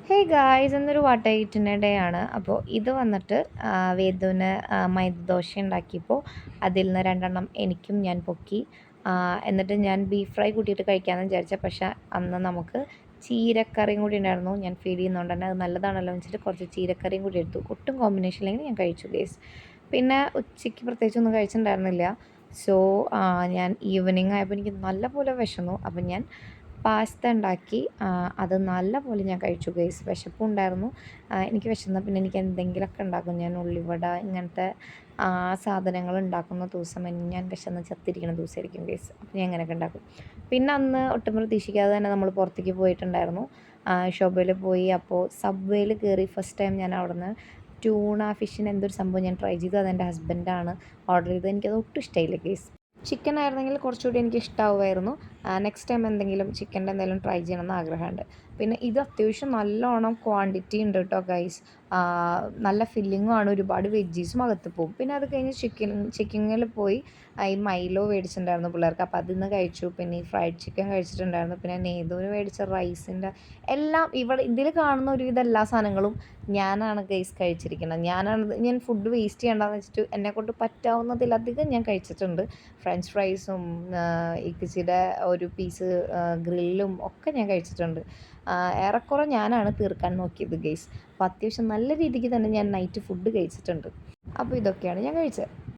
Hey guys എന്നൊരു water ഈറ്റിൻ്റെ day ആണ്. അപ്പോൾ ഇത് വന്നിട്ട് വേദുവിന് മൈദ ദോശ ഉണ്ടാക്കിയപ്പോൾ അതിൽ നിന്ന് രണ്ടെണ്ണം എനിക്കും ഞാൻ പൊക്കി. എന്നിട്ട് ഞാൻ ബീഫ് ഫ്രൈ കൂട്ടിയിട്ട് കഴിക്കാമെന്ന് വിചാരിച്ച, പക്ഷേ അന്ന് നമുക്ക് ചീരക്കറിയും കൂടി ഉണ്ടായിരുന്നു. ഞാൻ ഫീൽ ചെയ്യുന്നതുകൊണ്ട് തന്നെ അത് നല്ലതാണല്ലോ എന്ന് വെച്ചിട്ട് കുറച്ച് ചീരക്കറിയും കൂടി എടുത്തു. ഒട്ടും കോമ്പിനേഷൻ ഇല്ലെങ്കിൽ ഞാൻ കഴിച്ചു ഗേസ്. പിന്നെ ഉച്ചയ്ക്ക് പ്രത്യേകിച്ചൊന്നും കഴിച്ചിട്ടുണ്ടായിരുന്നില്ല. സോ ഞാൻ ഈവനിങ് ആയപ്പോൾ എനിക്ക് നല്ലപോലെ വിശന്നു. അപ്പം ഞാൻ പാസ്ത ഉണ്ടാക്കി. അത് നല്ലപോലെ ഞാൻ കഴിച്ചു ഗൈസ്. വിശപ്പും ഉണ്ടായിരുന്നു. എനിക്ക് വിശന്നാൽ പിന്നെ എനിക്ക് എന്തെങ്കിലുമൊക്കെ ഉണ്ടാക്കും. ഞാൻ ഉള്ളിവട ഇങ്ങനത്തെ സാധനങ്ങൾ ഉണ്ടാക്കുന്ന ദിവസം ഞാൻ വിശന്ന് ചത്തിരിക്കുന്ന ദിവസമായിരിക്കും ഗൈസ്. അപ്പോൾ ഞാൻ അങ്ങനെയൊക്കെ ഉണ്ടാക്കും. പിന്നെ അന്ന് ഒട്ടും പ്രതീക്ഷിക്കാതെ തന്നെ നമ്മൾ പുറത്തേക്ക് പോയിട്ടുണ്ടായിരുന്നു. ഷോപ്പിൽ പോയി. അപ്പോൾ സബ്വേയിൽ കയറി. ഫസ്റ്റ് ടൈം ഞാൻ അവിടുന്ന് ട്യൂണ ഫിഷിന് എന്തൊരു സംഭവം ഞാൻ ട്രൈ ചെയ്തു. അതെൻ്റെ ഹസ്ബൻഡാണ് ഓർഡർ ചെയ്തത്. എനിക്കത് ഒട്ടും ഇഷ്ടമായില്ല ഗൈസ്. ചിക്കൻ ആയിരുന്നെങ്കിൽ കുറച്ചുകൂടി എനിക്ക് ഇഷ്ടമാവുമായിരുന്നു. നെക്സ്റ്റ് ടൈം എന്തെങ്കിലും ചിക്കൻ്റെ എന്തെങ്കിലും ട്രൈ ചെയ്യണമെന്ന് ആഗ്രഹമുണ്ട്. പിന്നെ ഇത് അത്യാവശ്യം നല്ലോണം ക്വാണ്ടിറ്റി ഉണ്ട് കേട്ടോ ഗൈസ്. നല്ല ഫില്ലിങ്ങും ആണ്. ഒരുപാട് വെജീസും അകത്ത് പോകും. പിന്നെ അത് കഴിഞ്ഞ് ചിക്കനിൽ പോയി ഈ മൈലോ മേടിച്ചിട്ടുണ്ടായിരുന്നു പിള്ളേർക്ക്. അപ്പോൾ അതിൽ നിന്ന് കഴിച്ചു. പിന്നെ ഈ ഫ്രൈഡ് ചിക്കൻ കഴിച്ചിട്ടുണ്ടായിരുന്നു. പിന്നെ നേതുവിന് മേടിച്ച റൈസിൻ്റെ എല്ലാം ഇതിൽ കാണുന്ന ഒരുവിധം എല്ലാ സാധനങ്ങളും ഞാനാണ് ഗൈസ് കഴിച്ചിരിക്കുന്നത്. ഞാൻ ഫുഡ് വേസ്റ്റ് ചെയ്യേണ്ടെന്ന് വെച്ചിട്ട് എന്നെക്കൊണ്ട് പറ്റാവുന്നതിലധികം ഞാൻ കഴിച്ചിട്ടുണ്ട്. ഫ്രഞ്ച് ഫ്രൈസും ഇക്കിച്ചിയുടെ ഒരു പീസ് ഗ്രില്ലും ഒക്കെ ഞാൻ കഴിച്ചിട്ടുണ്ട്. ഏറെക്കുറെ ഞാനാണ് തീർക്കാൻ നോക്കിയത് ഗൈസ്. അപ്പോൾ അത്യാവശ്യം നല്ല രീതിക്ക് തന്നെ ഞാൻ നൈറ്റ് ഫുഡ് കഴിച്ചിട്ടുണ്ട്. അപ്പോൾ ഇതൊക്കെയാണ് ഞാൻ കഴിച്ചത്.